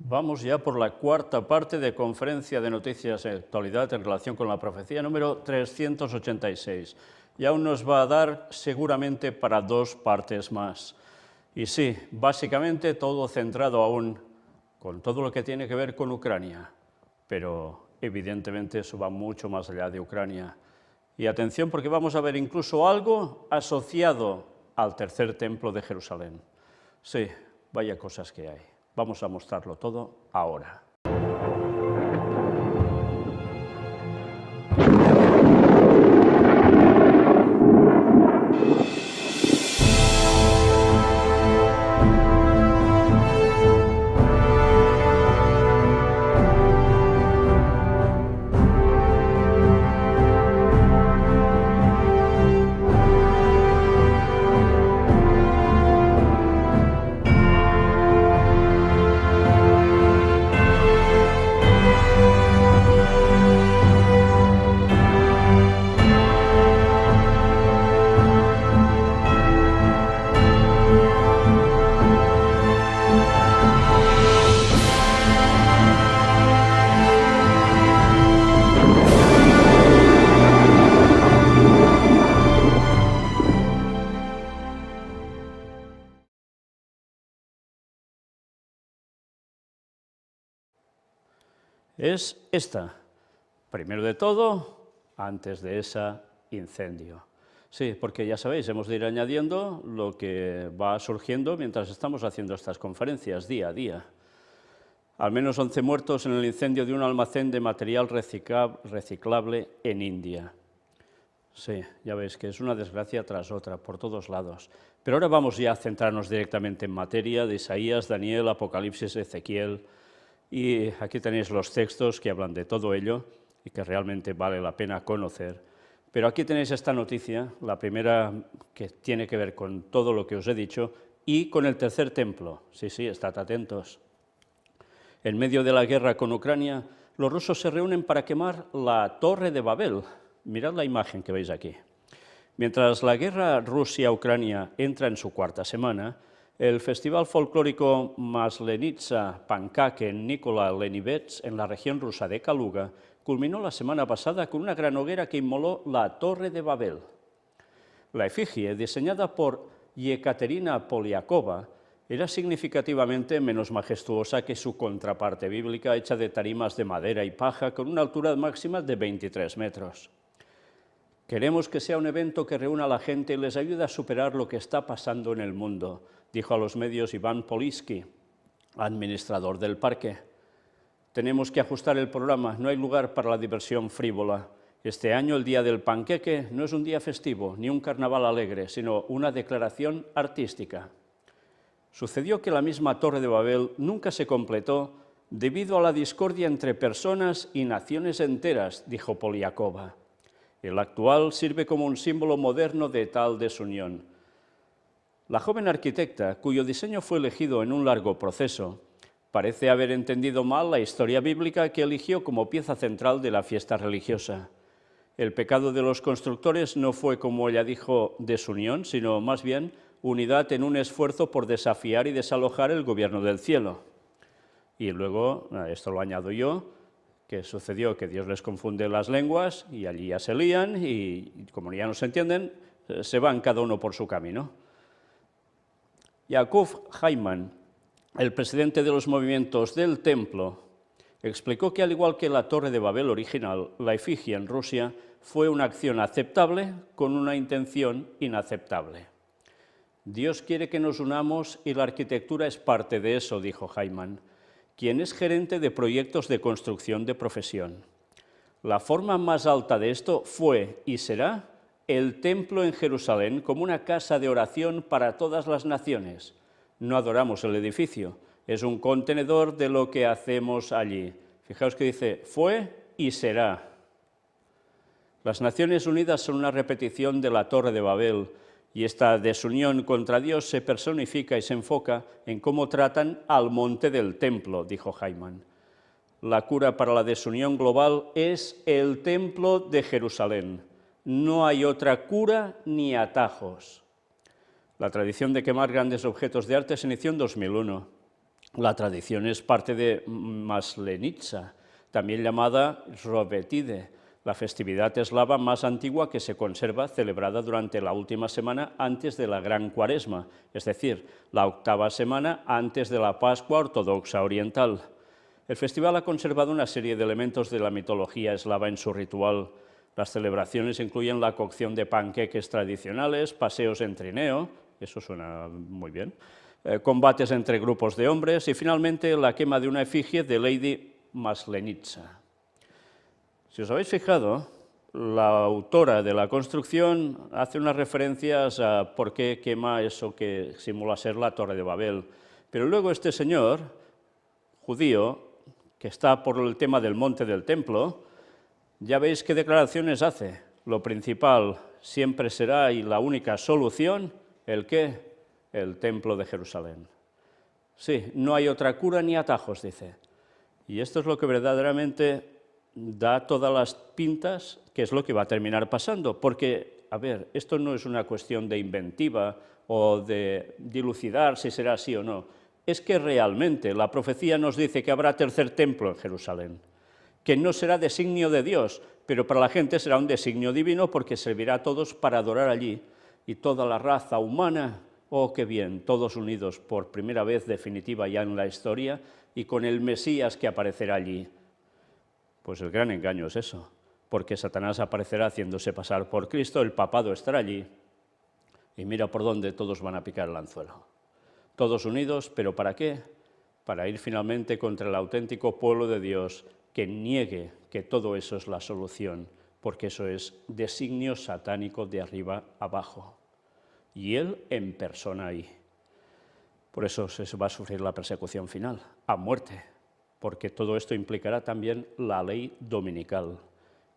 Vamos ya por la cuarta parte de Conferencia de Noticias de Actualidad en relación con la profecía número 386. Y aún nos va a dar seguramente para 2 partes más. Y sí, básicamente todo centrado aún con todo lo que tiene que ver con Ucrania. Pero evidentemente eso va mucho más allá de Ucrania. Y atención porque vamos a ver incluso algo asociado al tercer templo de Jerusalén. Sí, vaya cosas que hay. Vamos a mostrarlo todo ahora. Es esta. Primero de todo, antes de ese incendio. Sí, porque ya sabéis, hemos de ir añadiendo lo que va surgiendo mientras estamos haciendo estas conferencias día a día. Al menos 11 muertos en el incendio de un almacén de material reciclable en India. Sí, ya veis que es una desgracia tras otra, por todos lados. Pero ahora vamos ya a centrarnos directamente en materia de Isaías, Daniel, Apocalipsis, Ezequiel. Y aquí tenéis los textos que hablan de todo ello y que realmente vale la pena conocer. Pero aquí tenéis esta noticia, la primera que tiene que ver con todo lo que os he dicho y con el tercer templo. Sí, estad atentos. En medio de la guerra con Ucrania, los rusos se reúnen para quemar la Torre de Babel. Mirad la imagen que veis aquí. Mientras la guerra Rusia-Ucrania entra en su cuarta semana, el festival folclórico Maslenitsa Pankake en Nikola Lenivets, en la región rusa de Kaluga, culminó la semana pasada con una gran hoguera que inmoló la Torre de Babel. La efigie, diseñada por Yekaterina Polyakova, era significativamente menos majestuosa que su contraparte bíblica, hecha de tarimas de madera y paja, con una altura máxima de 23 metros. Queremos que sea un evento que reúna a la gente y les ayude a superar lo que está pasando en el mundo, dijo a los medios Iván Polisky, administrador del parque. Tenemos que ajustar el programa, no hay lugar para la diversión frívola. Este año el Día del Panqueque no es un día festivo, ni un carnaval alegre, sino una declaración artística. Sucedió que la misma Torre de Babel nunca se completó debido a la discordia entre personas y naciones enteras, dijo Polyakova. El actual sirve como un símbolo moderno de tal desunión. La joven arquitecta, cuyo diseño fue elegido en un largo proceso, parece haber entendido mal la historia bíblica que eligió como pieza central de la fiesta religiosa. El pecado de los constructores no fue, como ella dijo, desunión, sino más bien unidad en un esfuerzo por desafiar y desalojar el gobierno del cielo. Y luego, esto lo añado yo, que sucedió que Dios les confunde las lenguas y allí ya se lían y como ya no se entienden, se van cada uno por su camino. Yakov Heimann, el presidente de los movimientos del templo, explicó que al igual que la Torre de Babel original, la efigie en Rusia fue una acción aceptable con una intención inaceptable. Dios quiere que nos unamos y la arquitectura es parte de eso, dijo Heimann, quien es gerente de proyectos de construcción de profesión. La forma más alta de esto fue y será el templo en Jerusalén como una casa de oración para todas las naciones. No adoramos el edificio, es un contenedor de lo que hacemos allí. Fijaos que dice, fue y será. Las Naciones Unidas son una repetición de la Torre de Babel, y esta desunión contra Dios se personifica y se enfoca en cómo tratan al monte del templo, dijo Heimann. La cura para la desunión global es el templo de Jerusalén. No hay otra cura ni atajos. La tradición de quemar grandes objetos de arte se inició en 2001. La tradición es parte de Maslenitsa, también llamada Rovetide, la festividad eslava más antigua que se conserva, celebrada durante la última semana antes de la Gran Cuaresma, es decir, la octava semana antes de la Pascua ortodoxa oriental. El festival ha conservado una serie de elementos de la mitología eslava en su ritual. Las celebraciones incluyen la cocción de panqueques tradicionales, paseos en trineo, eso suena muy bien, combates entre grupos de hombres y finalmente la quema de una efigie de Lady Maslenitsa. Si os habéis fijado, la autora de la construcción hace unas referencias a por qué quema eso que simula ser la Torre de Babel, pero luego este señor judío, que está por el tema del monte del templo, ya veis qué declaraciones hace. Lo principal siempre será, y la única solución, ¿el qué? El templo de Jerusalén. Sí, no hay otra cura ni atajos, dice. Y esto es lo que verdaderamente da todas las pintas que es lo que va a terminar pasando, porque, a ver, esto no es una cuestión de inventiva o de dilucidar si será así o no, es que realmente la profecía nos dice que habrá tercer templo en Jerusalén, que no será designio de Dios, pero para la gente será un designio divino porque servirá a todos para adorar allí, y toda la raza humana, oh qué bien, todos unidos por primera vez definitiva ya en la historia, y con el Mesías que aparecerá allí. Pues el gran engaño es eso, porque Satanás aparecerá haciéndose pasar por Cristo, el papado estará allí, y mira por dónde todos van a picar el anzuelo. Todos unidos, ¿pero para qué? Para ir finalmente contra el auténtico pueblo de Dios, que niegue que todo eso es la solución, porque eso es designio satánico de arriba abajo. Y él en persona ahí. Por eso se va a sufrir la persecución final, a muerte, porque todo esto implicará también la ley dominical,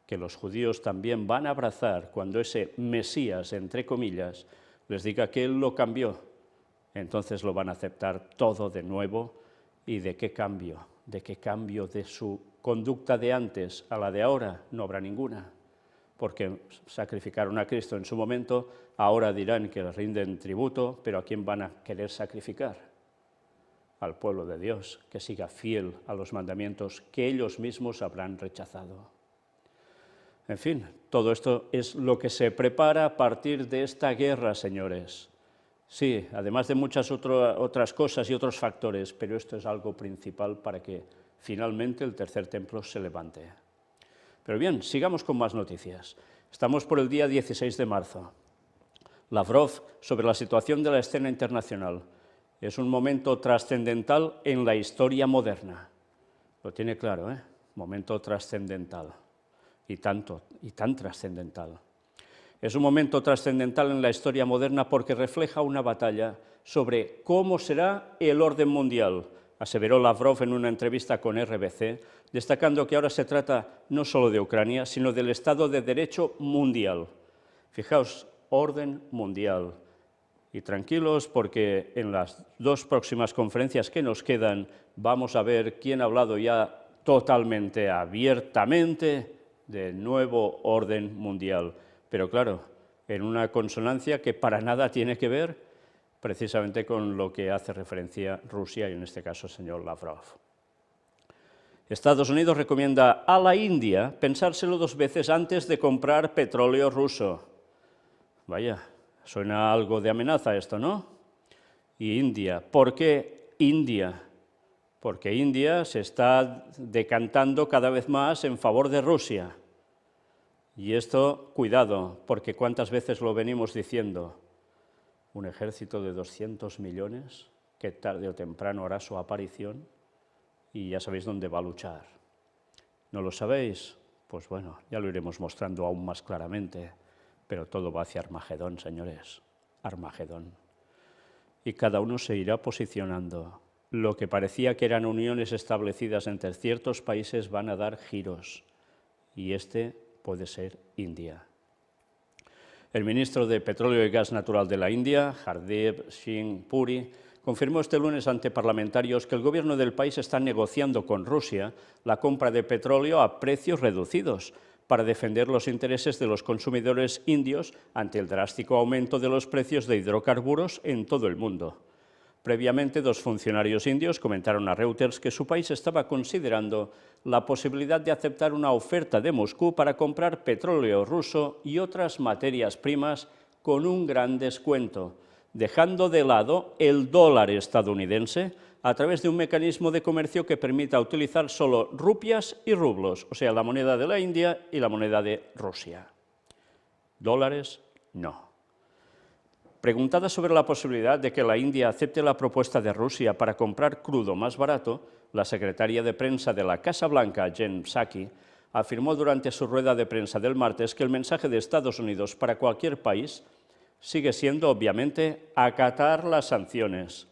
que los judíos también van a abrazar cuando ese Mesías, entre comillas, les diga que él lo cambió. Entonces lo van a aceptar todo de nuevo. ¿Y de qué cambio? ¿De qué cambio de su conducta de antes a la de ahora? No habrá ninguna, porque sacrificaron a Cristo en su momento, ahora dirán que le rinden tributo, pero ¿a quién van a querer sacrificar? Al pueblo de Dios, que siga fiel a los mandamientos que ellos mismos habrán rechazado. En fin, todo esto es lo que se prepara a partir de esta guerra, señores. Sí, además de muchas otras cosas y otros factores, pero esto es algo principal para que finalmente el tercer templo se levante. Pero bien, sigamos con más noticias. Estamos por el día 16 de marzo. Lavrov sobre la situación de la escena internacional. Es un momento trascendental en la historia moderna. Lo tiene claro, ¿eh? Momento trascendental. Y tan trascendental. Es un momento trascendental en la historia moderna porque refleja una batalla sobre cómo será el orden mundial, aseveró Lavrov en una entrevista con RBC, destacando que ahora se trata no solo de Ucrania, sino del Estado de Derecho mundial. Fijaos, orden mundial. Y tranquilos, porque en las dos próximas conferencias que nos quedan vamos a ver quién ha hablado ya totalmente abiertamente del nuevo orden mundial. Pero claro, en una consonancia que para nada tiene que ver precisamente con lo que hace referencia Rusia y en este caso el señor Lavrov. Estados Unidos recomienda a la India pensárselo 2 veces antes de comprar petróleo ruso. Vaya, suena algo de amenaza esto, ¿no? Y India, ¿por qué India? Porque India se está decantando cada vez más en favor de Rusia. Y esto, cuidado, porque ¿cuántas veces lo venimos diciendo? Un ejército de 200 millones que tarde o temprano hará su aparición y ya sabéis dónde va a luchar. ¿No lo sabéis? Pues bueno, ya lo iremos mostrando aún más claramente, pero todo va hacia Armagedón, señores, Armagedón. Y cada uno se irá posicionando. Lo que parecía que eran uniones establecidas entre ciertos países van a dar giros, y puede ser India. El ministro de Petróleo y Gas Natural de la India, Hardeep Singh Puri, confirmó este lunes ante parlamentarios que el gobierno del país está negociando con Rusia la compra de petróleo a precios reducidos para defender los intereses de los consumidores indios ante el drástico aumento de los precios de hidrocarburos en todo el mundo. Previamente, dos funcionarios indios comentaron a Reuters que su país estaba considerando la posibilidad de aceptar una oferta de Moscú para comprar petróleo ruso y otras materias primas con un gran descuento, dejando de lado el dólar estadounidense a través de un mecanismo de comercio que permita utilizar solo rupias y rublos, o sea, la moneda de la India y la moneda de Rusia. Dólares, no. Preguntada sobre la posibilidad de que la India acepte la propuesta de Rusia para comprar crudo más barato, la secretaria de prensa de la Casa Blanca, Jen Psaki, afirmó durante su rueda de prensa del martes que el mensaje de Estados Unidos para cualquier país sigue siendo, obviamente, acatar las sanciones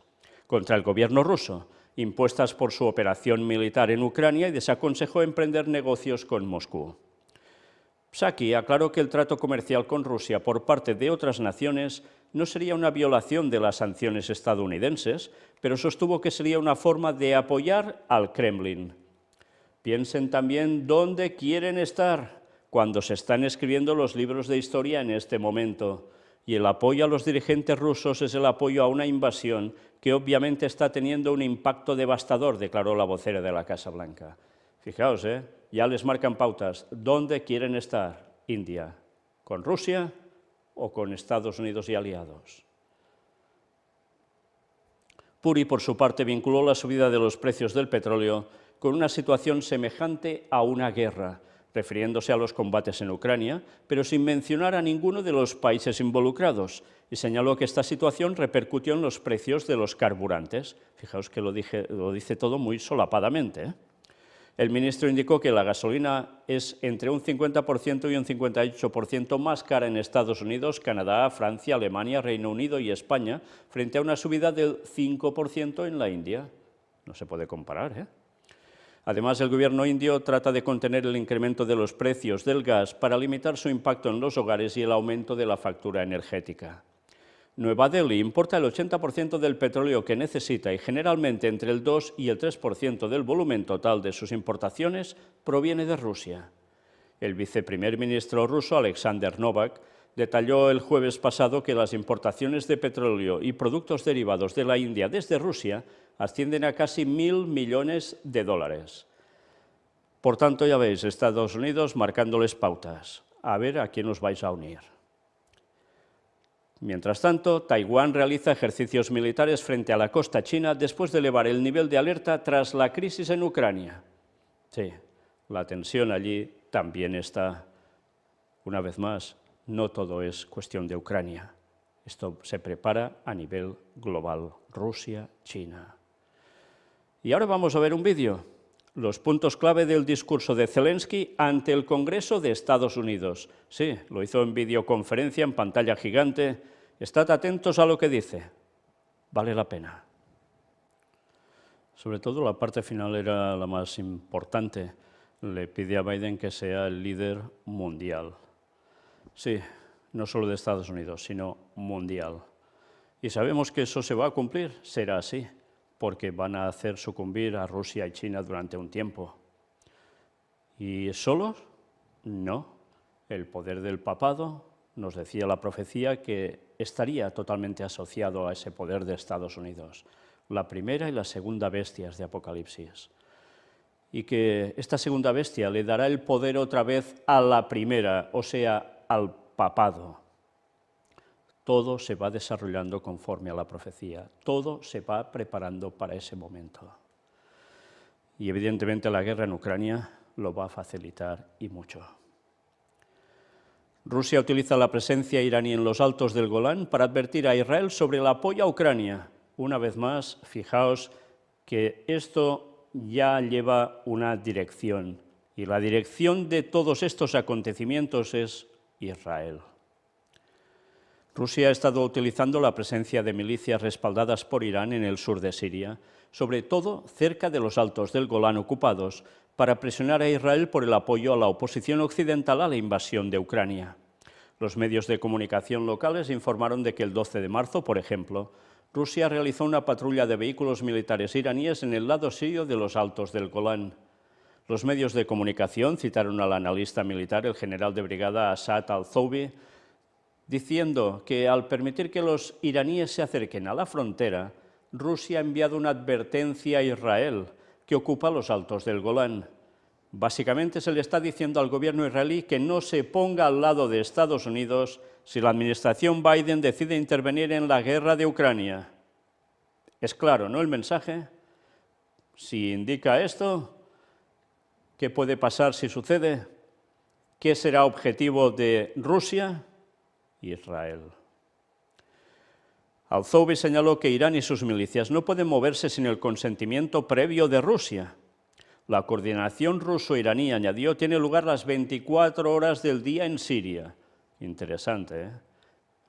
contra el gobierno ruso, impuestas por su operación militar en Ucrania, y desaconsejó emprender negocios con Moscú. Psaki aclaró que el trato comercial con Rusia por parte de otras naciones no sería una violación de las sanciones estadounidenses, pero sostuvo que sería una forma de apoyar al Kremlin. Piensen también dónde quieren estar cuando se están escribiendo los libros de historia en este momento. Y el apoyo a los dirigentes rusos es el apoyo a una invasión que obviamente está teniendo un impacto devastador, declaró la vocera de la Casa Blanca. Fijaos, ya les marcan pautas. ¿Dónde quieren estar? India, ¿con Rusia o con Estados Unidos y aliados? Puri, por su parte, vinculó la subida de los precios del petróleo con una situación semejante a una guerra, refiriéndose a los combates en Ucrania, pero sin mencionar a ninguno de los países involucrados, y señaló que esta situación repercutió en los precios de los carburantes. Fijaos que lo dice todo muy solapadamente. El ministro indicó que la gasolina es entre un 50% y un 58% más cara en Estados Unidos, Canadá, Francia, Alemania, Reino Unido y España, frente a una subida del 5% en la India. No se puede comparar, Además, el gobierno indio trata de contener el incremento de los precios del gas para limitar su impacto en los hogares y el aumento de la factura energética. Nueva Delhi importa el 80% del petróleo que necesita y generalmente entre el 2 y el 3% del volumen total de sus importaciones proviene de Rusia. El viceprimer ministro ruso, Alexander Novak, detalló el jueves pasado que las importaciones de petróleo y productos derivados de la India desde Rusia ascienden a casi 1.000 millones de dólares. Por tanto, ya veis, Estados Unidos marcándoles pautas. A ver a quién os vais a unir. Mientras tanto, Taiwán realiza ejercicios militares frente a la costa china después de elevar el nivel de alerta tras la crisis en Ucrania. Sí, la tensión allí también está. Una vez más, no todo es cuestión de Ucrania. Esto se prepara a nivel global. Rusia, China. Y ahora vamos a ver un vídeo. Los puntos clave del discurso de Zelensky ante el Congreso de Estados Unidos. Sí, lo hizo en videoconferencia en pantalla gigante. Estad atentos a lo que dice. Vale la pena. Sobre todo la parte final era la más importante. Le pide a Biden que sea el líder mundial. Sí, no solo de Estados Unidos, sino mundial. Y sabemos que eso se va a cumplir, será así, porque van a hacer sucumbir a Rusia y China durante un tiempo. ¿Y solos? No. El poder del papado, nos decía la profecía, que estaría totalmente asociado a ese poder de Estados Unidos. La primera y la segunda bestias de Apocalipsis. Y que esta segunda bestia le dará el poder otra vez a la primera, o sea, al papado. Todo se va desarrollando conforme a la profecía, todo se va preparando para ese momento. Y evidentemente la guerra en Ucrania lo va a facilitar y mucho. Rusia utiliza la presencia iraní en los altos del Golán para advertir a Israel sobre el apoyo a Ucrania. Una vez más, fijaos que esto ya lleva una dirección, y la dirección de todos estos acontecimientos es Israel. Rusia ha estado utilizando la presencia de milicias respaldadas por Irán en el sur de Siria, sobre todo cerca de los altos del Golán ocupados, para presionar a Israel por el apoyo a la oposición occidental a la invasión de Ucrania. Los medios de comunicación locales informaron de que el 12 de marzo, por ejemplo, Rusia realizó una patrulla de vehículos militares iraníes en el lado sirio de los altos del Golán. Los medios de comunicación citaron al analista militar, el general de brigada Asad al-Thawbi, diciendo que al permitir que los iraníes se acerquen a la frontera, Rusia ha enviado una advertencia a Israel, que ocupa los altos del Golán. Básicamente se le está diciendo al gobierno israelí que no se ponga al lado de Estados Unidos si la administración Biden decide intervenir en la guerra de Ucrania. Es claro, ¿no?, el mensaje. Si indica esto, ¿qué puede pasar si sucede? ¿Qué será objetivo de Rusia? Israel. Al-Zoubi señaló que Irán y sus milicias no pueden moverse sin el consentimiento previo de Rusia. La coordinación ruso-iraní, añadió, tiene lugar las 24 horas del día en Siria. Interesante, ¿eh?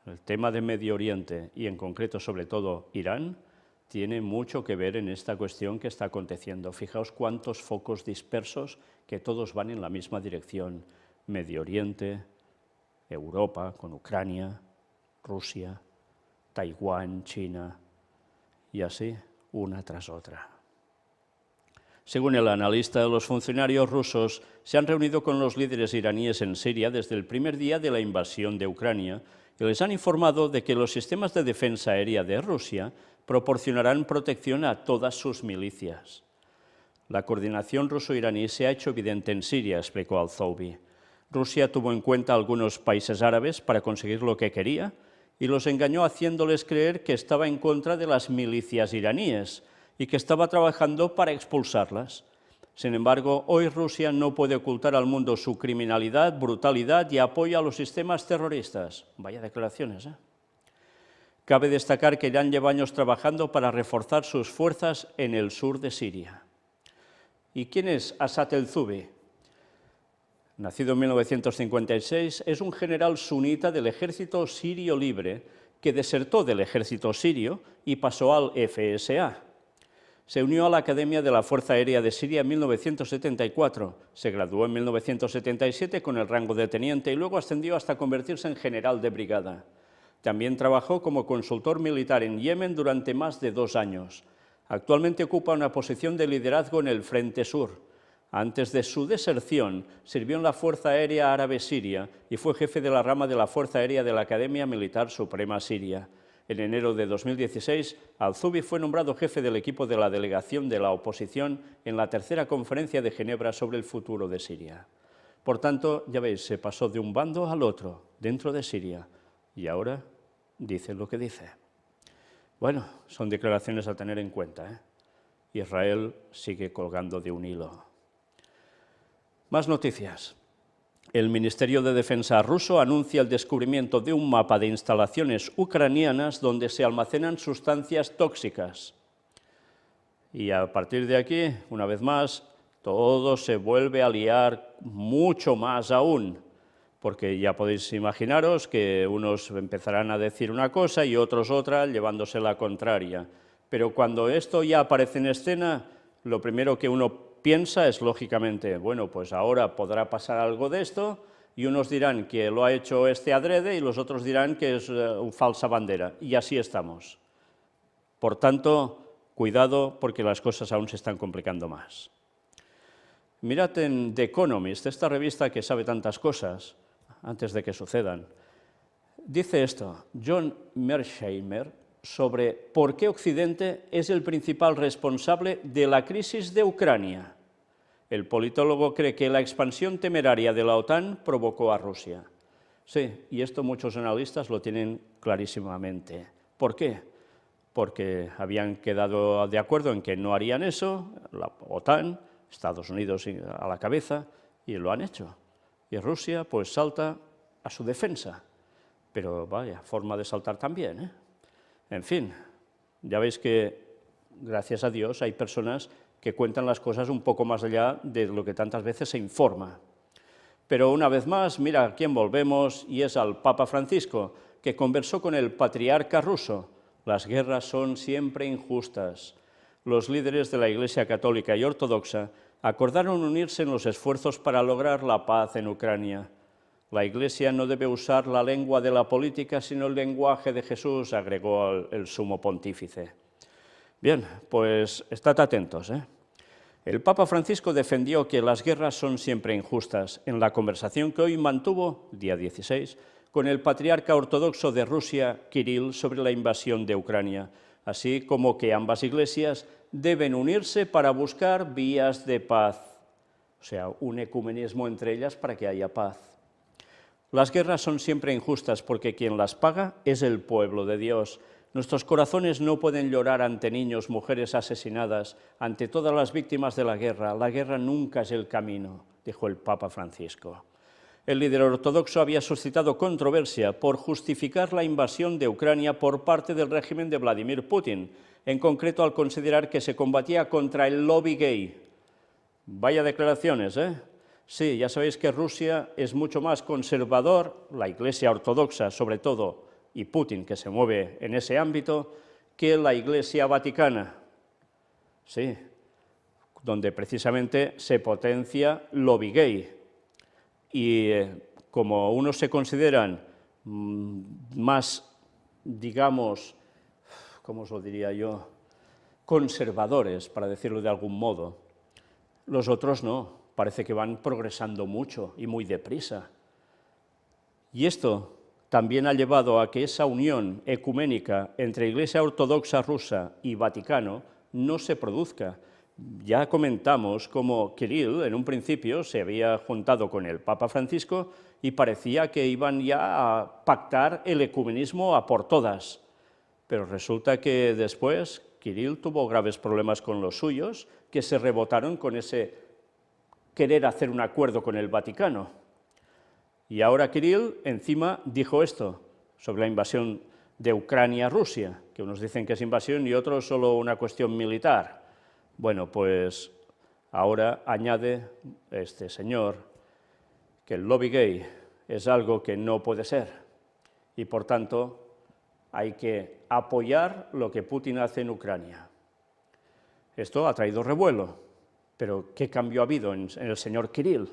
El tema de Medio Oriente y en concreto, sobre todo, Irán, tiene mucho que ver en esta cuestión que está aconteciendo. Fijaos cuántos focos dispersos que todos van en la misma dirección. Medio Oriente, Europa con Ucrania, Rusia, Taiwán, China, y así una tras otra. Según el analista, los funcionarios rusos se han reunido con los líderes iraníes en Siria desde el primer día de la invasión de Ucrania y les han informado de que los sistemas de defensa aérea de Rusia proporcionarán protección a todas sus milicias. La coordinación ruso-iraní se ha hecho evidente en Siria, explicó Al-Zoubi. Rusia tuvo en cuenta a algunos países árabes para conseguir lo que quería y los engañó haciéndoles creer que estaba en contra de las milicias iraníes y que estaba trabajando para expulsarlas. Sin embargo, hoy Rusia no puede ocultar al mundo su criminalidad, brutalidad y apoyo a los sistemas terroristas. Vaya declaraciones, ¿eh? Cabe destacar que Irán lleva años trabajando para reforzar sus fuerzas en el sur de Siria. ¿Y quién es Asad el-Zoubi? Nacido en 1956, es un general sunita del ejército sirio libre que desertó del ejército sirio y pasó al FSA. Se unió a la Academia de la Fuerza Aérea de Siria en 1974, se graduó en 1977 con el rango de teniente y luego ascendió hasta convertirse en general de brigada. También trabajó como consultor militar en Yemen durante más de 2 años. Actualmente ocupa una posición de liderazgo en el Frente Sur. Antes de su deserción, sirvió en la Fuerza Aérea Árabe Siria y fue jefe de la rama de la Fuerza Aérea de la Academia Militar Suprema Siria. En enero de 2016, Al-Zoubi fue nombrado jefe del equipo de la delegación de la oposición en la tercera conferencia de Ginebra sobre el futuro de Siria. Por tanto, ya veis, se pasó de un bando al otro, dentro de Siria, y ahora dice lo que dice. Bueno, son declaraciones a tener en cuenta, ¿eh? Israel sigue colgando de un hilo. Más noticias. El Ministerio de Defensa ruso anuncia el descubrimiento de un mapa de instalaciones ucranianas donde se almacenan sustancias tóxicas. Y a partir de aquí, una vez más, todo se vuelve a liar mucho más aún, porque ya podéis imaginaros que unos empezarán a decir una cosa y otros otra, llevándose la contraria. Pero cuando esto ya aparece en escena, lo primero que uno piensa es, lógicamente, bueno, pues ahora podrá pasar algo de esto, y unos dirán que lo ha hecho este adrede y los otros dirán que es falsa bandera, y así estamos. Por tanto, cuidado, porque las cosas aún se están complicando más. Mirad en The Economist, esta revista que sabe tantas cosas antes de que sucedan. Dice esto, John Mearsheimer, sobre por qué Occidente es el principal responsable de la crisis de Ucrania. El politólogo cree que la expansión temeraria de la OTAN provocó a Rusia. Sí, y esto muchos analistas lo tienen clarísimamente. ¿Por qué? Porque habían quedado de acuerdo en que no harían eso, la OTAN, Estados Unidos a la cabeza, y lo han hecho. Y Rusia pues salta a su defensa. Pero vaya, forma de saltar también, ¿eh? En fin, ya veis que, gracias a Dios, hay personas que cuentan las cosas un poco más allá de lo que tantas veces se informa. Pero una vez más, mira a quién volvemos, y es al Papa Francisco, que conversó con el patriarca ruso. Las guerras son siempre injustas. Los líderes de la Iglesia católica y ortodoxa acordaron unirse en los esfuerzos para lograr la paz en Ucrania. La Iglesia no debe usar la lengua de la política, sino el lenguaje de Jesús, agregó el sumo pontífice. Bien, pues estad atentos, ¿eh? El Papa Francisco defendió que las guerras son siempre injustas en la conversación que hoy mantuvo, día 16, con el patriarca ortodoxo de Rusia, Kirill, sobre la invasión de Ucrania. así como que ambas iglesias deben unirse para buscar vías de paz, o sea, un ecumenismo entre ellas para que haya paz. Las guerras son siempre injustas porque quien las paga es el pueblo de Dios. Nuestros corazones no pueden llorar ante niños, mujeres asesinadas, ante todas las víctimas de la guerra. La guerra nunca es el camino, dijo el Papa Francisco. El líder ortodoxo había suscitado controversia por justificar la invasión de Ucrania por parte del régimen de Vladimir Putin, en concreto al considerar que se combatía contra el lobby gay. Vaya declaraciones, ¿eh? Sí, ya sabéis que Rusia es mucho más conservador, la Iglesia ortodoxa sobre todo, y Putin, que se mueve en ese ámbito, que la Iglesia Vaticana. Sí, donde precisamente se potencia lobby gay. Y como unos se consideran más, digamos, ¿cómo os lo diría yo?, conservadores, para decirlo de algún modo, los otros no. Parece que van progresando mucho y muy deprisa. Y esto también ha llevado a que esa unión ecuménica entre Iglesia Ortodoxa rusa y Vaticano no se produzca. Ya comentamos cómo Kirill en un principio se había juntado con el Papa Francisco y parecía que iban ya a pactar el ecumenismo a por todas. Pero resulta que después Kirill tuvo graves problemas con los suyos que se rebotaron con ese querer hacer un acuerdo con el Vaticano. Y ahora Kirill encima dijo esto sobre la invasión de Ucrania a Rusia, que unos dicen que es invasión y otros solo una cuestión militar. Bueno, pues ahora añade este señor que el lobby gay es algo que no puede ser y por tanto hay que apoyar lo que Putin hace en Ucrania. Esto ha traído revuelo. Pero, ¿qué cambio ha habido en el señor Kirill?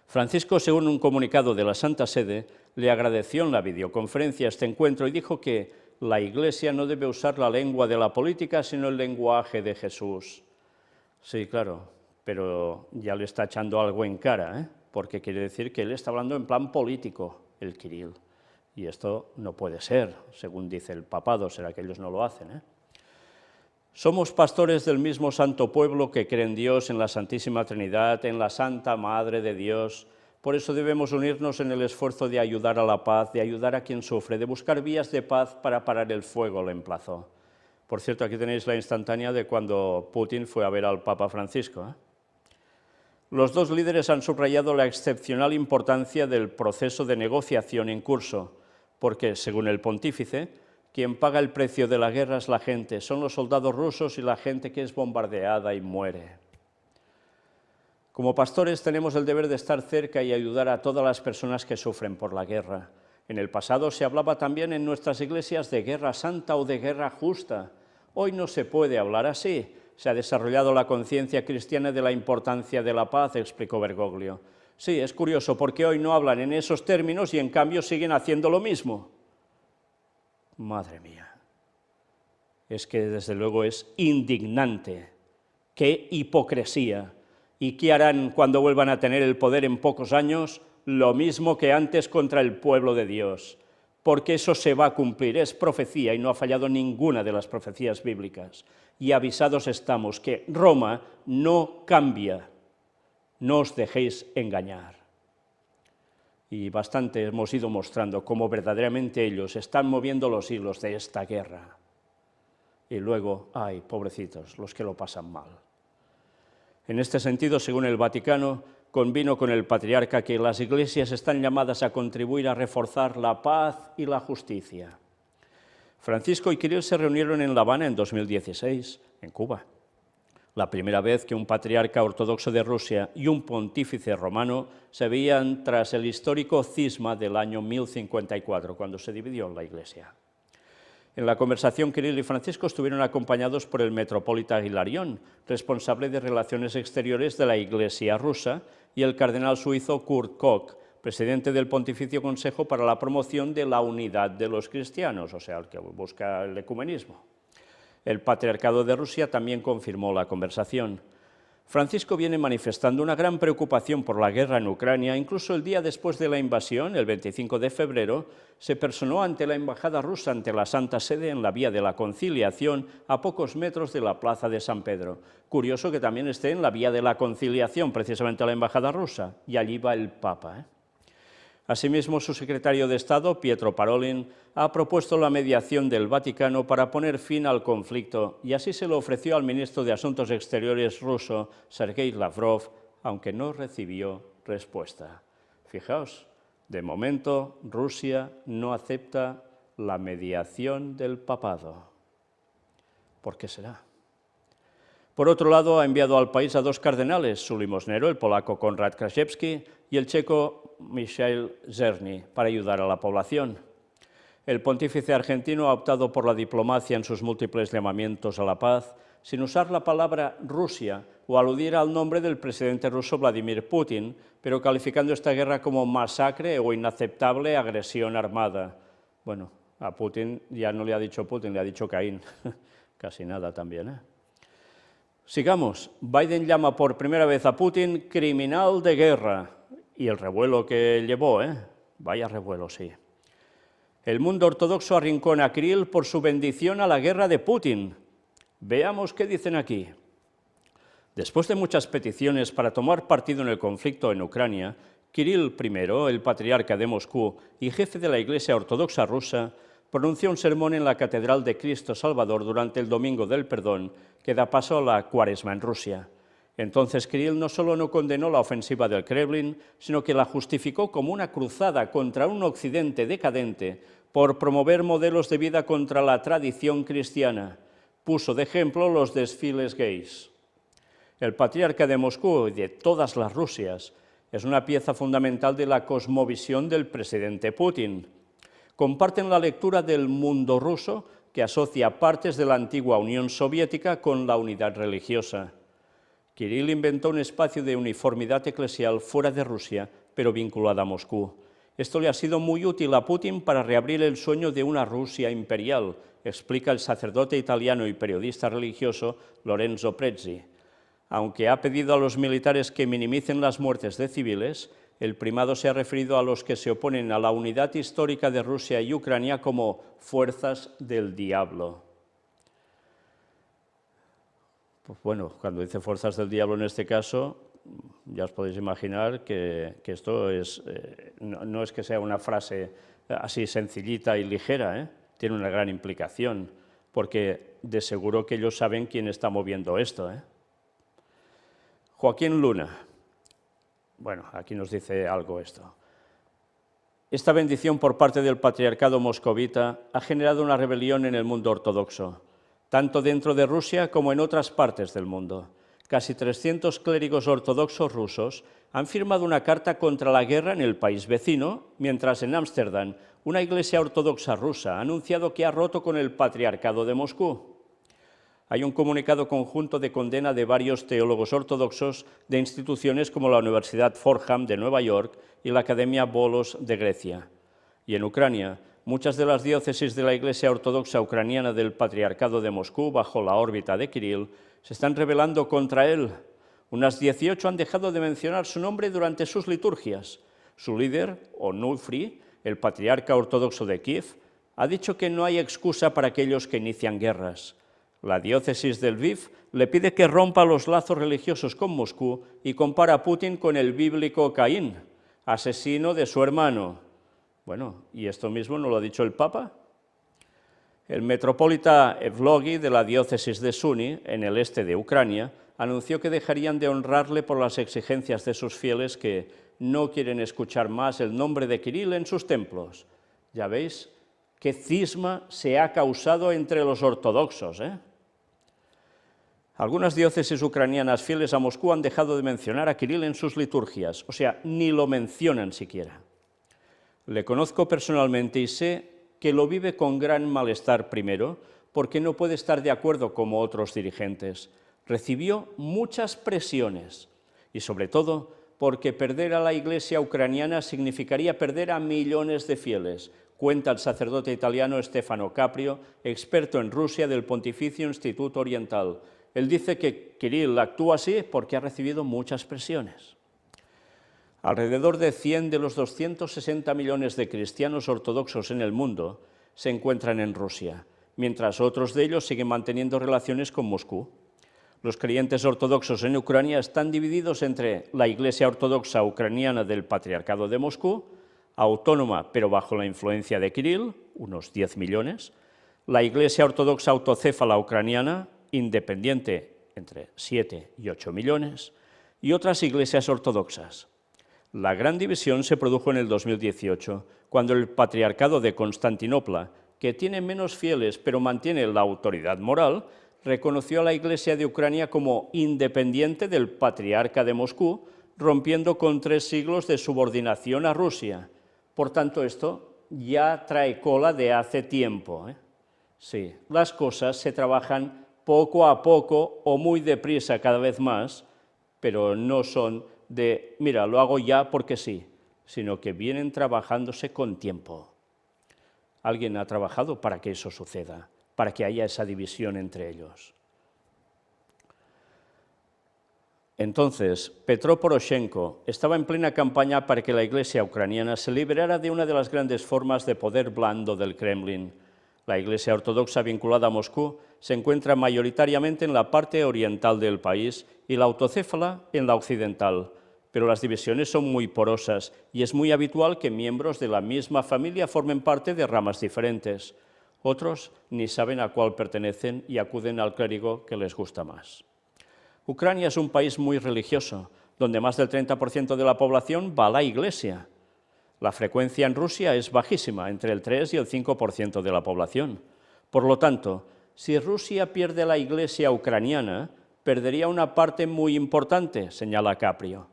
Francisco, según un comunicado de la Santa Sede, le agradeció en la videoconferencia este encuentro y dijo que la Iglesia no debe usar la lengua de la política, sino el lenguaje de Jesús. Sí, claro, pero ya le está echando algo en cara, ¿eh? Porque quiere decir que él está hablando en plan político, el Kirill. Y esto no puede ser, según dice el papado, será que ellos no lo hacen, ¿eh? Somos pastores del mismo santo pueblo que cree en Dios, en la Santísima Trinidad, en la Santa Madre de Dios. Por eso debemos unirnos en el esfuerzo de ayudar a la paz, de ayudar a quien sufre, de buscar vías de paz para parar el fuego, le emplazó. Por cierto, aquí tenéis la instantánea de cuando Putin fue a ver al Papa Francisco, ¿eh? Los dos líderes han subrayado la excepcional importancia del proceso de negociación en curso, porque, según el pontífice, quien paga el precio de la guerra es la gente, son los soldados rusos y la gente que es bombardeada y muere. Como pastores tenemos el deber de estar cerca y ayudar a todas las personas que sufren por la guerra. En el pasado se hablaba también en nuestras iglesias de guerra santa o de guerra justa. Hoy no se puede hablar así. Se ha desarrollado la conciencia cristiana de la importancia de la paz, explicó Bergoglio. Sí, es curioso porque hoy no hablan en esos términos y en cambio siguen haciendo lo mismo. Madre mía, es que desde luego es indignante. ¡Qué hipocresía! ¿Y qué harán cuando vuelvan a tener el poder en pocos años? Lo mismo que antes contra el pueblo de Dios, porque eso se va a cumplir, es profecía y no ha fallado ninguna de las profecías bíblicas. Y avisados estamos que Roma no cambia, no os dejéis engañar. Y bastante hemos ido mostrando cómo verdaderamente ellos están moviendo los hilos de esta guerra. Y luego, ay, pobrecitos, los que lo pasan mal. En este sentido, según el Vaticano, convino con el patriarca que las iglesias están llamadas a contribuir a reforzar la paz y la justicia. Francisco y Kirill se reunieron en La Habana en 2016, en Cuba. La primera vez que un patriarca ortodoxo de Rusia y un pontífice romano se veían tras el histórico cisma del año 1054, cuando se dividió la Iglesia. En la conversación, Kirill y Francisco estuvieron acompañados por el metropolita Hilarión, responsable de Relaciones Exteriores de la Iglesia rusa, y el cardenal suizo Kurt Koch, presidente del Pontificio Consejo para la Promoción de la Unidad de los Cristianos, o sea, el que busca el ecumenismo. El Patriarcado de Rusia también confirmó la conversación. Francisco viene manifestando una gran preocupación por la guerra en Ucrania. Incluso el día después de la invasión, el 25 de febrero, se personó ante la embajada rusa ante la Santa Sede en la Vía de la Conciliación, a pocos metros de la Plaza de San Pedro. Curioso que también esté en la Vía de la Conciliación, precisamente la embajada rusa, y allí va el Papa. Asimismo, su secretario de Estado, Pietro Parolin, ha propuesto la mediación del Vaticano para poner fin al conflicto y así se lo ofreció al ministro de Asuntos Exteriores ruso, Sergei Lavrov, aunque no recibió respuesta. Fijaos, de momento Rusia no acepta la mediación del papado. ¿Por qué será? Por otro lado, ha enviado al país a dos cardenales, su limosnero, el polaco Konrad Kraszewski, y el checo Michael Czerny, para ayudar a la población. El pontífice argentino ha optado por la diplomacia en sus múltiples llamamientos a la paz, sin usar la palabra Rusia o aludir al nombre del presidente ruso Vladimir Putin, pero calificando esta guerra como masacre o inaceptable agresión armada. Bueno, a Putin ya no le ha dicho Putin, le ha dicho Caín. Casi nada también, ¿eh? Sigamos. Biden llama por primera vez a Putin criminal de guerra. Y el revuelo que llevó, vaya revuelo, sí. El mundo ortodoxo arrincona a Kirill por su bendición a la guerra de Putin. Veamos qué dicen aquí. Después de muchas peticiones para tomar partido en el conflicto en Ucrania, Kirill I, el patriarca de Moscú y jefe de la Iglesia Ortodoxa rusa, pronunció un sermón en la Catedral de Cristo Salvador durante el Domingo del Perdón, que da paso a la Cuaresma en Rusia. Entonces Kirill no solo no condenó la ofensiva del Kremlin, sino que la justificó como una cruzada contra un Occidente decadente por promover modelos de vida contra la tradición cristiana. Puso de ejemplo los desfiles gays. El patriarca de Moscú y de todas las Rusias es una pieza fundamental de la cosmovisión del presidente Putin. Comparten la lectura del mundo ruso que asocia partes de la antigua Unión Soviética con la unidad religiosa. Kirill inventó un espacio de uniformidad eclesial fuera de Rusia, pero vinculada a Moscú. Esto le ha sido muy útil a Putin para reabrir el sueño de una Rusia imperial, explica el sacerdote italiano y periodista religioso Lorenzo Prezzi. Aunque ha pedido a los militares que minimicen las muertes de civiles, el primado se ha referido a los que se oponen a la unidad histórica de Rusia y Ucrania como fuerzas del diablo. Pues bueno, cuando dice fuerzas del diablo en este caso, ya os podéis imaginar que esto es, no es que sea una frase así sencillita y ligera, tiene una gran implicación, porque de seguro que ellos saben quién está moviendo esto. Joaquín Luna. Bueno, aquí nos dice algo esto. Esta bendición por parte del patriarcado moscovita ha generado una rebelión en el mundo ortodoxo, tanto dentro de Rusia como en otras partes del mundo. Casi 300 clérigos ortodoxos rusos han firmado una carta contra la guerra en el país vecino, mientras en Ámsterdam una iglesia ortodoxa rusa ha anunciado que ha roto con el patriarcado de Moscú. Hay un comunicado conjunto de condena de varios teólogos ortodoxos de instituciones como la Universidad Fordham de Nueva York y la Academia Volos de Grecia. Y en Ucrania, muchas de las diócesis de la Iglesia Ortodoxa Ucraniana del Patriarcado de Moscú, bajo la órbita de Kirill, se están rebelando contra él. Unas 18 han dejado de mencionar su nombre durante sus liturgias. Su líder, Onufri, el patriarca ortodoxo de Kiev, ha dicho que no hay excusa para aquellos que inician guerras. La diócesis de Lviv le pide que rompa los lazos religiosos con Moscú y compara a Putin con el bíblico Caín, asesino de su hermano. Bueno, ¿y esto mismo no lo ha dicho el Papa? El metropolita Evlogi de la diócesis de Sumy, en el este de Ucrania, anunció que dejarían de honrarle por las exigencias de sus fieles que no quieren escuchar más el nombre de Kirill en sus templos. Ya veis qué cisma se ha causado entre los ortodoxos, Algunas diócesis ucranianas fieles a Moscú han dejado de mencionar a Kirill en sus liturgias, o sea, ni lo mencionan siquiera. Le conozco personalmente y sé que lo vive con gran malestar primero, porque no puede estar de acuerdo como otros dirigentes. Recibió muchas presiones y sobre todo porque perder a la Iglesia ucraniana significaría perder a millones de fieles, cuenta el sacerdote italiano Stefano Caprio, experto en Rusia del Pontificio Instituto Oriental. Él dice que Kirill actúa así porque ha recibido muchas presiones. Alrededor de 100 de los 260 millones de cristianos ortodoxos en el mundo se encuentran en Rusia, mientras otros de ellos siguen manteniendo relaciones con Moscú. Los creyentes ortodoxos en Ucrania están divididos entre la Iglesia Ortodoxa Ucraniana del Patriarcado de Moscú, autónoma pero bajo la influencia de Kirill, unos 10 millones, la Iglesia Ortodoxa Autocéfala Ucraniana, independiente, entre 7 y 8 millones, y otras iglesias ortodoxas. La gran división se produjo en el 2018, cuando el Patriarcado de Constantinopla, que tiene menos fieles pero mantiene la autoridad moral, reconoció a la Iglesia de Ucrania como independiente del Patriarca de Moscú, rompiendo con 3 siglos de subordinación a Rusia. Por tanto, esto ya trae cola de hace tiempo, ¿eh? Sí, las cosas se trabajan poco a poco o muy deprisa cada vez más, pero no son de, mira, lo hago ya porque sí, sino que vienen trabajándose con tiempo. Alguien ha trabajado para que eso suceda, para que haya esa división entre ellos. Entonces, Petro Poroshenko estaba en plena campaña para que la Iglesia ucraniana se liberara de una de las grandes formas de poder blando del Kremlin. La Iglesia ortodoxa vinculada a Moscú se encuentra mayoritariamente en la parte oriental del país y la autocéfala en la occidental, pero las divisiones son muy porosas y es muy habitual que miembros de la misma familia formen parte de ramas diferentes. Otros ni saben a cuál pertenecen y acuden al clérigo que les gusta más. Ucrania es un país muy religioso, donde más del 30% de la población va a la iglesia. La frecuencia en Rusia es bajísima, entre el 3 y el 5% de la población. Por lo tanto, si Rusia pierde la iglesia ucraniana, perdería una parte muy importante, señala Caprio.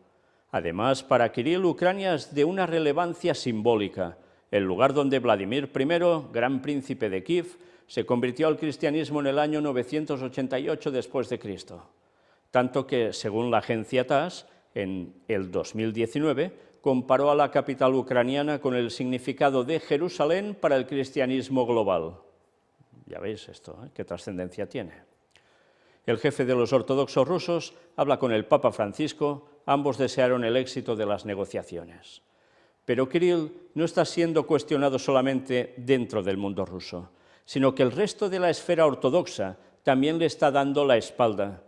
Además, para Kirill, Ucrania es de una relevancia simbólica, el lugar donde Vladimir I, gran príncipe de Kiev, se convirtió al cristianismo en el año 988 después de Cristo. Tanto que, según la agencia TASS, en el 2019, comparó a la capital ucraniana con el significado de Jerusalén para el cristianismo global. Ya veis esto, qué trascendencia tiene. El jefe de los ortodoxos rusos habla con el Papa Francisco, ambos desearon el éxito de las negociaciones. Pero Kirill no está siendo cuestionado solamente dentro del mundo ruso, sino que el resto de la esfera ortodoxa también le está dando la espalda.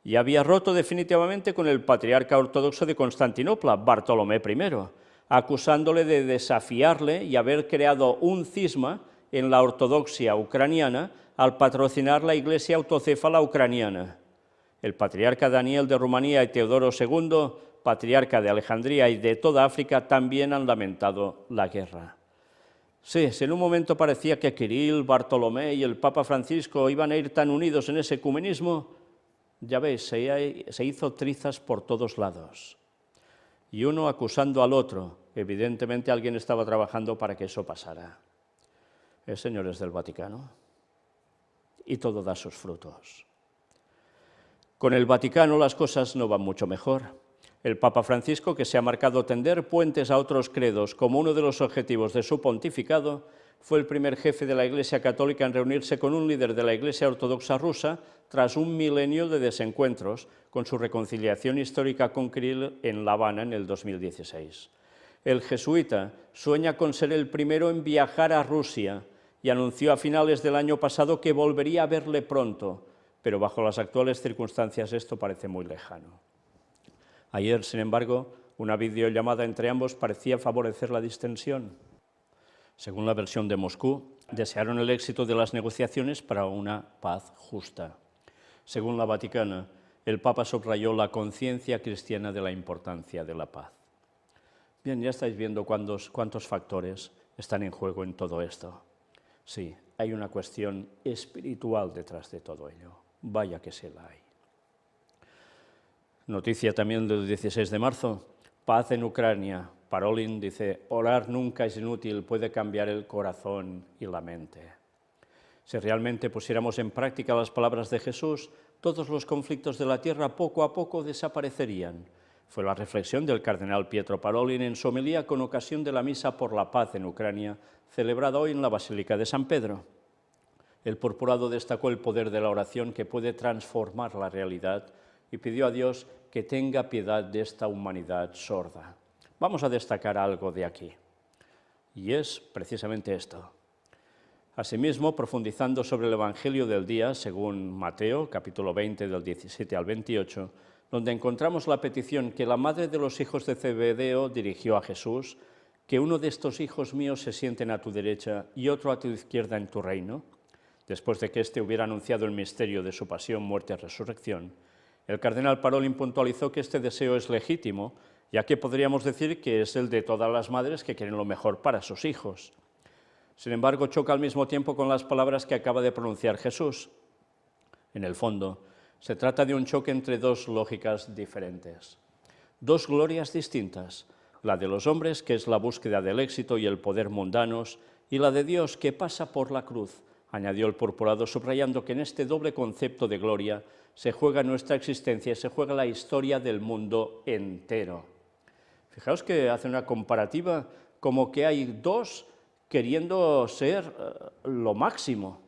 Y había roto definitivamente con el patriarca ortodoxo de Constantinopla, Bartolomé I, acusándole de desafiarle y haber creado un cisma en la ortodoxia ucraniana al patrocinar la Iglesia autocéfala ucraniana. El patriarca Daniel de Rumanía y Teodoro II, patriarca de Alejandría y de toda África, también han lamentado la guerra. Sí, si en un momento parecía que Kirill, Bartolomé y el Papa Francisco iban a ir tan unidos en ese ecumenismo, ya veis, se hizo trizas por todos lados. Y uno acusando al otro. Evidentemente alguien estaba trabajando para que eso pasara. Señores del Vaticano. Y todo da sus frutos. Con el Vaticano las cosas no van mucho mejor. El Papa Francisco, que se ha marcado tender puentes a otros credos como uno de los objetivos de su pontificado, fue el primer jefe de la Iglesia Católica en reunirse con un líder de la Iglesia Ortodoxa rusa tras un milenio de desencuentros, con su reconciliación histórica con Kirill en La Habana en el 2016. El jesuita sueña con ser el primero en viajar a Rusia y anunció a finales del año pasado que volvería a verle pronto, pero bajo las actuales circunstancias esto parece muy lejano. Ayer, sin embargo, una videollamada entre ambos parecía favorecer la distensión. Según la versión de Moscú, desearon el éxito de las negociaciones para una paz justa. Según la Vaticana, el Papa subrayó la conciencia cristiana de la importancia de la paz. Bien, ya estáis viendo cuántos factores están en juego en todo esto. Sí, hay una cuestión espiritual detrás de todo ello. Vaya que se la hay. Noticia también del 16 de marzo, paz en Ucrania. Parolin dice, orar nunca es inútil, puede cambiar el corazón y la mente. Si realmente pusiéramos en práctica las palabras de Jesús, todos los conflictos de la tierra poco a poco desaparecerían. Fue la reflexión del cardenal Pietro Parolin en su homilía con ocasión de la Misa por la Paz en Ucrania, celebrada hoy en la Basílica de San Pedro. el purpurado destacó el poder de la oración que puede transformar la realidad y pidió a Dios que tenga piedad de esta humanidad sorda. Vamos a destacar algo de aquí, y es precisamente esto. Asimismo, profundizando sobre el Evangelio del día, según Mateo, capítulo 20, del 17 al 28, donde encontramos la petición que la madre de los hijos de Zebedeo dirigió a Jesús, que uno de estos hijos míos se sienten a tu derecha y otro a tu izquierda en tu reino. Después de que éste hubiera anunciado el misterio de su pasión, muerte y resurrección, el cardenal Parolin puntualizó que este deseo es legítimo, ya que podríamos decir que es el de todas las madres que quieren lo mejor para sus hijos. Sin embargo, choca al mismo tiempo con las palabras que acaba de pronunciar Jesús. En el fondo, se trata de un choque entre dos lógicas diferentes, dos glorias distintas, la de los hombres, que es la búsqueda del éxito y el poder mundanos, y la de Dios, que pasa por la cruz, añadió el purpurado, subrayando que en este doble concepto de gloria se juega nuestra existencia y se juega la historia del mundo entero. Fijaos que hace una comparativa como que hay dos queriendo ser lo máximo.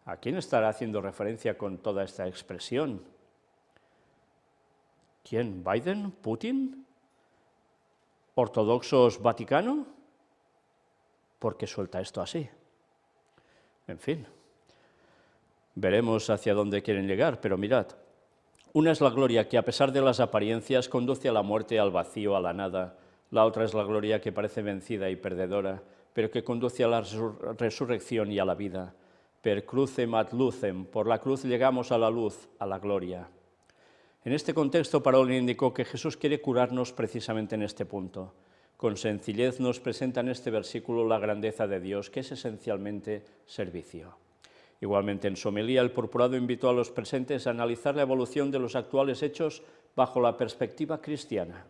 ¿A quién estará haciendo referencia con toda esta expresión? ¿Quién? ¿Biden? ¿Putin? ¿Ortodoxos Vaticano? ¿Por qué suelta esto así? En fin, veremos hacia dónde quieren llegar, pero mirad, una es la gloria que a pesar de las apariencias conduce a la muerte, al vacío, a la nada. La otra es la gloria que parece vencida y perdedora, pero que conduce a la resurrección y a la vida. Per crucem ad lucem, por la cruz llegamos a la luz, a la gloria. En este contexto, Parolin indicó que Jesús quiere curarnos precisamente en este punto. Con sencillez nos presenta en este versículo la grandeza de Dios, que es esencialmente servicio. Igualmente, en su homilía, el purpurado invitó a los presentes a analizar la evolución de los actuales hechos bajo la perspectiva cristiana.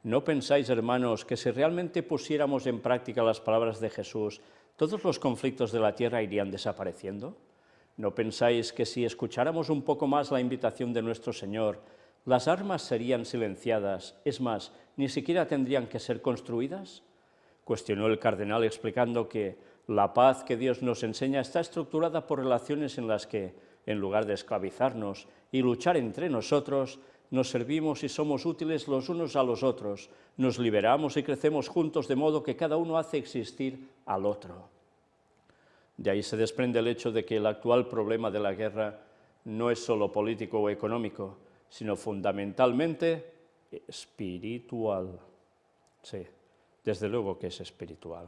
¿No pensáis, hermanos, que si realmente pusiéramos en práctica las palabras de Jesús, todos los conflictos de la tierra irían desapareciendo? ¿No pensáis que si escucháramos un poco más la invitación de nuestro Señor, las armas serían silenciadas, es más, ni siquiera tendrían que ser construidas? Cuestionó el cardenal explicando que la paz que Dios nos enseña está estructurada por relaciones en las que, en lugar de esclavizarnos y luchar entre nosotros, nos servimos y somos útiles los unos a los otros, nos liberamos y crecemos juntos de modo que cada uno hace existir al otro. De ahí se desprende el hecho de que el actual problema de la guerra no es solo político o económico, sino fundamentalmente espiritual. Sí, desde luego que es espiritual.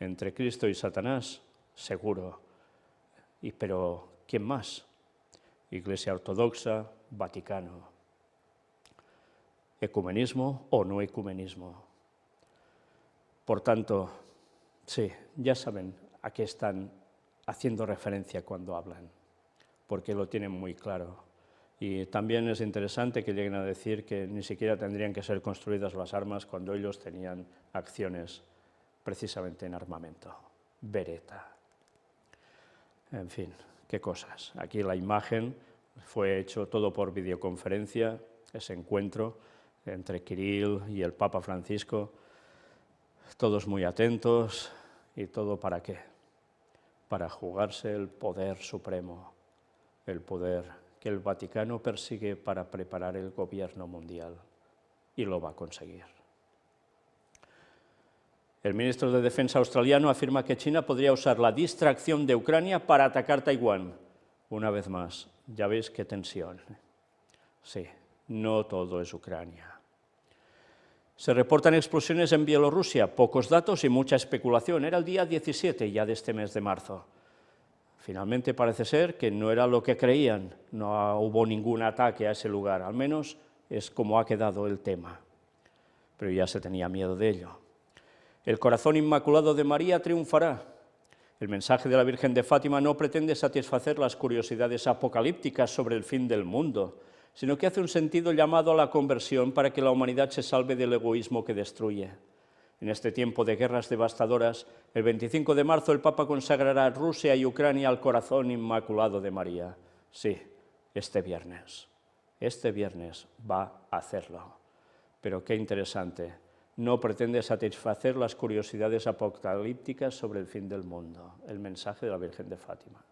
Entre Cristo y Satanás, seguro. Pero, ¿quién más? Iglesia Ortodoxa, Vaticano. ¿Ecumenismo o no ecumenismo? Por tanto, sí, ya saben a qué están haciendo referencia cuando hablan, porque lo tienen muy claro. Y también es interesante que lleguen a decir que ni siquiera tendrían que ser construidas las armas cuando ellos tenían acciones precisamente en armamento. Beretta. En fin, qué cosas. Aquí la imagen fue hecho todo por videoconferencia, ese encuentro entre Kirill y el Papa Francisco, todos muy atentos, y todo ¿para qué? Para jugarse el poder supremo, el poder que el Vaticano persigue para preparar el gobierno mundial, y lo va a conseguir. El ministro de Defensa australiano afirma que China podría usar la distracción de Ucrania para atacar Taiwán. Una vez más, ya veis qué tensión. Sí, no todo es Ucrania. Se reportan explosiones en Bielorrusia, pocos datos y mucha especulación. Era el día 17 ya de este mes de marzo. Finalmente parece ser que no era lo que creían, no hubo ningún ataque a ese lugar, al menos es como ha quedado el tema. Pero ya se tenía miedo de ello. El corazón inmaculado de María triunfará. El mensaje de la Virgen de Fátima no pretende satisfacer las curiosidades apocalípticas sobre el fin del mundo, sino que hace un sentido llamado a la conversión para que la humanidad se salve del egoísmo que destruye. En este tiempo de guerras devastadoras, el 25 de marzo el Papa consagrará Rusia y Ucrania al corazón inmaculado de María. Sí, este viernes va a hacerlo. Pero qué interesante, no pretende satisfacer las curiosidades apocalípticas sobre el fin del mundo, el mensaje de la Virgen de Fátima.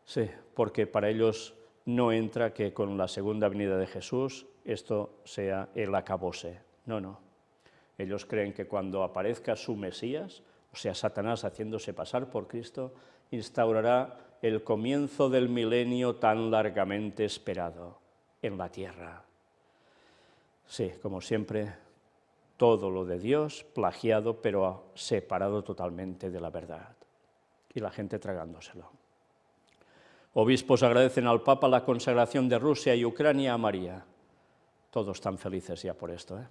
Sí, porque para ellos no entra que con la segunda venida de Jesús esto sea el acabose. No, no. Ellos creen que cuando aparezca su Mesías, o sea, Satanás haciéndose pasar por Cristo, instaurará el comienzo del milenio tan largamente esperado en la tierra. Sí, como siempre, todo lo de Dios plagiado, pero separado totalmente de la verdad. Y la gente tragándoselo. Obispos agradecen al Papa la consagración de Rusia y Ucrania a María. Todos están felices ya por esto, ¿eh?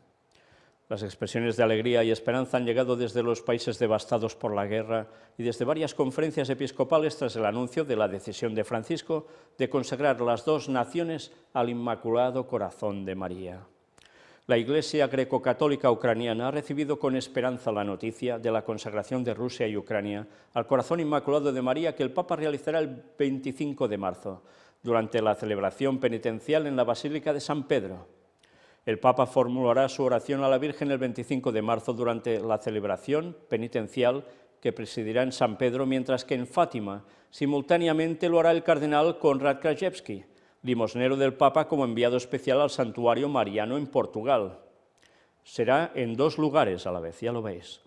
Las expresiones de alegría y esperanza han llegado desde los países devastados por la guerra y desde varias conferencias episcopales tras el anuncio de la decisión de Francisco de consagrar las dos naciones al Inmaculado Corazón de María. La Iglesia greco-católica ucraniana ha recibido con esperanza la noticia de la consagración de Rusia y Ucrania al Corazón Inmaculado de María que el Papa realizará el 25 de marzo, durante la celebración penitencial en la Basílica de San Pedro. El Papa formulará su oración a la Virgen el 25 de marzo durante la celebración penitencial que presidirá en San Pedro, mientras que en Fátima simultáneamente lo hará el cardenal Konrad Krajewski, limosnero del Papa como enviado especial al santuario mariano en Portugal. Será en dos lugares a la vez, ya lo veis.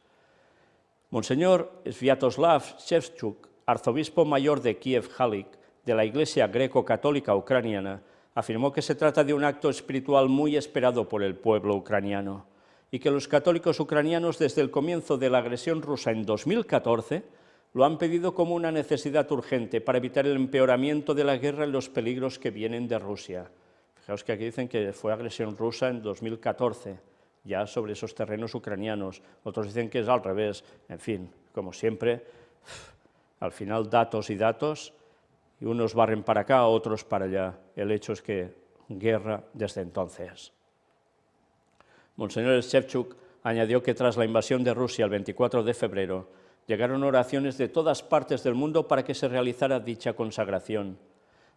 Monseñor Sviatoslav Shevchuk, arzobispo mayor de Kiev-Halik, de la Iglesia greco-católica ucraniana, afirmó que se trata de un acto espiritual muy esperado por el pueblo ucraniano y que los católicos ucranianos desde el comienzo de la agresión rusa en 2014 lo han pedido como una necesidad urgente para evitar el empeoramiento de la guerra y los peligros que vienen de Rusia. Fijaos que aquí dicen que fue agresión rusa en 2014, ya sobre esos terrenos ucranianos. Otros dicen que es al revés. En fin, como siempre, al final datos y datos, y unos barren para acá, otros para allá. El hecho es que guerra desde entonces. Monseñor Shevchuk añadió que tras la invasión de Rusia el 24 de febrero, llegaron oraciones de todas partes del mundo para que se realizara dicha consagración.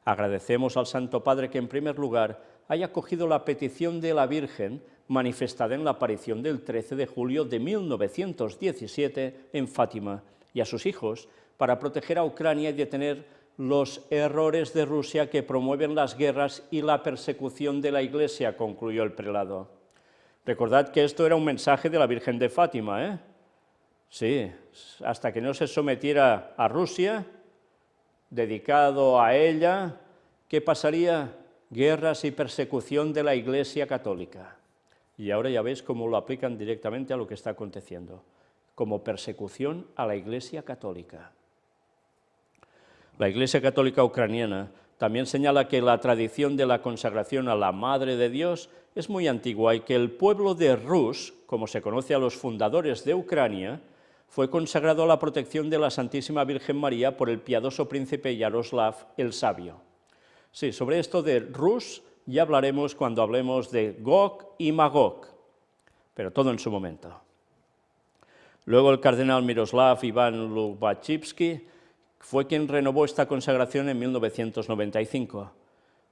Agradecemos al Santo Padre que, en primer lugar, haya acogido la petición de la Virgen manifestada en la aparición del 13 de julio de 1917 en Fátima, y a sus hijos para proteger a Ucrania y detener los errores de Rusia que promueven las guerras y la persecución de la Iglesia, concluyó el prelado. Recordad que esto era un mensaje de la Virgen de Fátima, ¿eh? Sí, hasta que no se sometiera a Rusia, dedicado a ella, ¿qué pasaría? Guerras y persecución de la Iglesia católica. Y ahora ya veis cómo lo aplican directamente a lo que está aconteciendo, como persecución a la Iglesia católica. La Iglesia católica ucraniana también señala que la tradición de la consagración a la Madre de Dios es muy antigua y que el pueblo de Rus, como se conoce a los fundadores de Ucrania, fue consagrado a la protección de la Santísima Virgen María por el piadoso príncipe Yaroslav el Sabio. Sí, sobre esto de Rus ya hablaremos cuando hablemos de Gog y Magog, pero todo en su momento. Luego el cardenal Miroslav Iván Lubachivsky fue quien renovó esta consagración en 1995.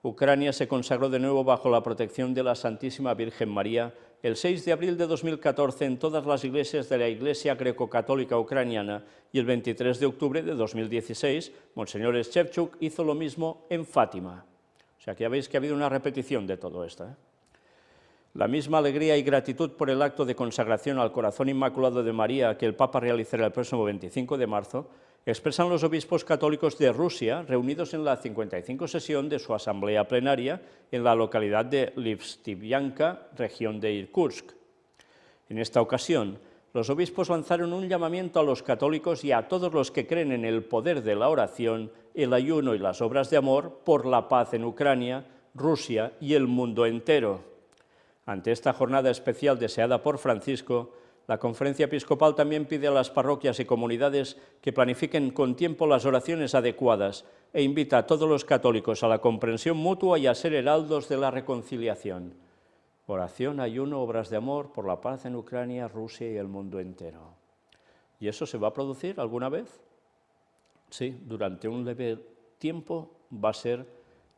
Ucrania se consagró de nuevo bajo la protección de la Santísima Virgen María el 6 de abril de 2014 en todas las iglesias de la Iglesia greco-católica ucraniana, y el 23 de octubre de 2016, Monseñor Shevchuk hizo lo mismo en Fátima. O sea que ya veis que ha habido una repetición de todo esto, ¿eh? La misma alegría y gratitud por el acto de consagración al Corazón Inmaculado de María que el Papa realizará el próximo 25 de marzo, expresan los obispos católicos de Rusia reunidos en la 55 sesión de su asamblea plenaria en la localidad de Listvianka, región de Irkutsk. En esta ocasión, los obispos lanzaron un llamamiento a los católicos y a todos los que creen en el poder de la oración, el ayuno y las obras de amor por la paz en Ucrania, Rusia y el mundo entero. Ante esta jornada especial deseada por Francisco, la Conferencia Episcopal también pide a las parroquias y comunidades que planifiquen con tiempo las oraciones adecuadas e invita a todos los católicos a la comprensión mutua y a ser heraldos de la reconciliación. Oración, ayuno, obras de amor por la paz en Ucrania, Rusia y el mundo entero. ¿Y eso se va a producir alguna vez? Sí, durante un leve tiempo va a ser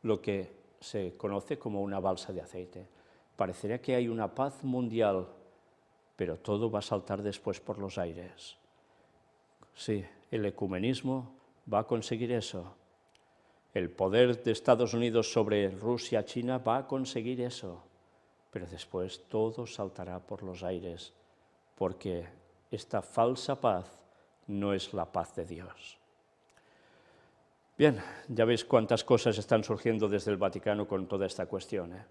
lo que se conoce como una balsa de aceite. Parecería que hay una paz mundial pero todo va a saltar después por los aires. Sí, el ecumenismo va a conseguir eso. El poder de Estados Unidos sobre Rusia, China, va a conseguir eso. Pero después todo saltará por los aires, porque esta falsa paz no es la paz de Dios. Bien, ya veis cuántas cosas están surgiendo desde el Vaticano con toda esta cuestión, ¿eh?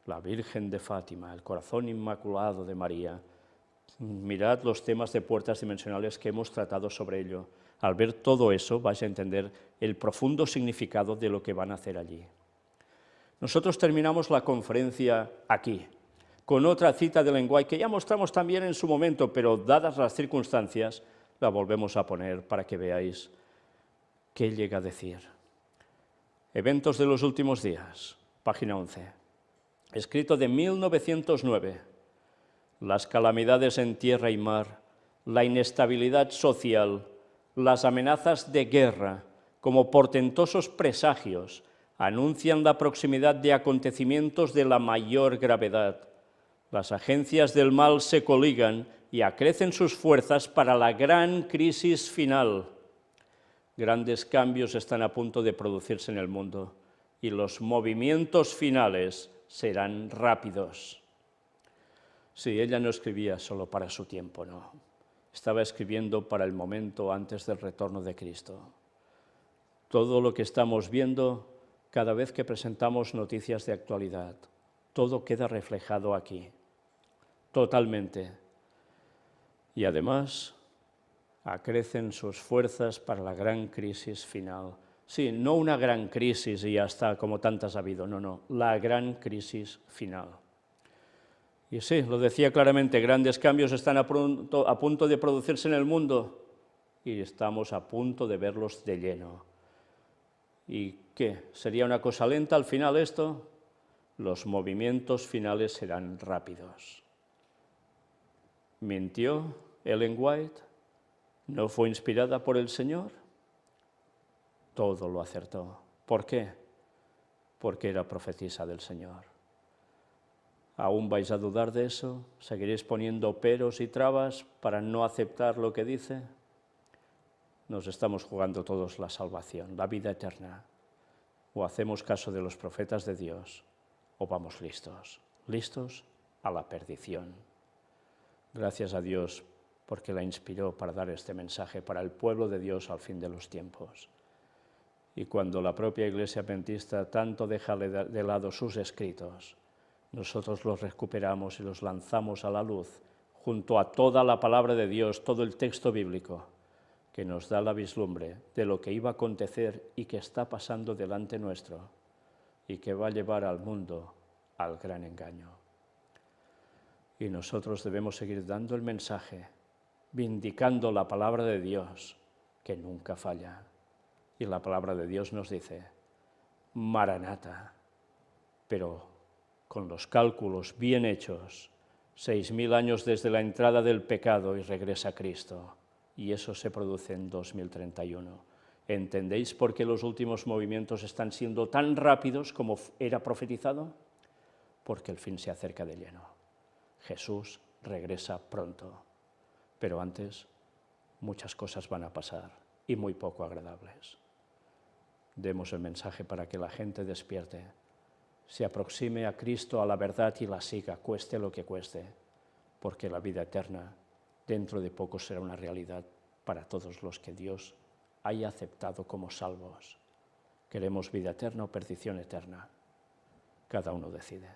La Virgen de Fátima, el corazón inmaculado de María. Mirad los temas de puertas dimensionales que hemos tratado sobre ello. Al ver todo eso, vais a entender el profundo significado de lo que van a hacer allí. Nosotros terminamos la conferencia aquí, con otra cita de Ellen White que ya mostramos también en su momento, pero dadas las circunstancias, la volvemos a poner para que veáis qué llega a decir. Eventos de los últimos días, página 11. Escrito de 1909. Las calamidades en tierra y mar, la inestabilidad social, las amenazas de guerra, como portentosos presagios, anuncian la proximidad de acontecimientos de la mayor gravedad. Las agencias del mal se coligan y acrecen sus fuerzas para la gran crisis final. Grandes cambios están a punto de producirse en el mundo y los movimientos finales serán rápidos. Sí, ella no escribía solo para su tiempo, no. Estaba escribiendo para el momento antes del retorno de Cristo. Todo lo que estamos viendo cada vez que presentamos noticias de actualidad, todo queda reflejado aquí, totalmente. Y además, acrecen sus fuerzas para la gran crisis final. Sí, no una gran crisis y ya está, como tantas ha habido, no, la gran crisis final. Y sí, lo decía claramente, grandes cambios están a punto de producirse en el mundo y estamos a punto de verlos de lleno. ¿Y qué? ¿Sería una cosa lenta al final esto? Los movimientos finales serán rápidos. ¿Mintió Ellen White? ¿No fue inspirada por el Señor? Todo lo acertó. ¿Por qué? Porque era profetisa del Señor. ¿Aún vais a dudar de eso? ¿Seguiréis poniendo peros y trabas para no aceptar lo que dice? Nos estamos jugando todos la salvación, la vida eterna. O hacemos caso de los profetas de Dios, o vamos listos a la perdición. Gracias a Dios porque la inspiró para dar este mensaje para el pueblo de Dios al fin de los tiempos. Y cuando la propia Iglesia Adventista tanto deja de lado sus escritos, nosotros los recuperamos y los lanzamos a la luz junto a toda la palabra de Dios, todo el texto bíblico, que nos da la vislumbre de lo que iba a acontecer y que está pasando delante nuestro y que va a llevar al mundo al gran engaño. Y nosotros debemos seguir dando el mensaje, vindicando la palabra de Dios, que nunca falla. Y la palabra de Dios nos dice, Maranata, pero con los cálculos bien hechos, 6.000 años desde la entrada del pecado y regresa Cristo. Y eso se produce en 2031. ¿Entendéis por qué los últimos movimientos están siendo tan rápidos como era profetizado? Porque el fin se acerca de lleno. Jesús regresa pronto, pero antes muchas cosas van a pasar y muy poco agradables. Demos el mensaje para que la gente despierte, se aproxime a Cristo, a la verdad y la siga, cueste lo que cueste, porque la vida eterna dentro de poco será una realidad para todos los que Dios haya aceptado como salvos. ¿Queremos vida eterna o perdición eterna? Cada uno decide.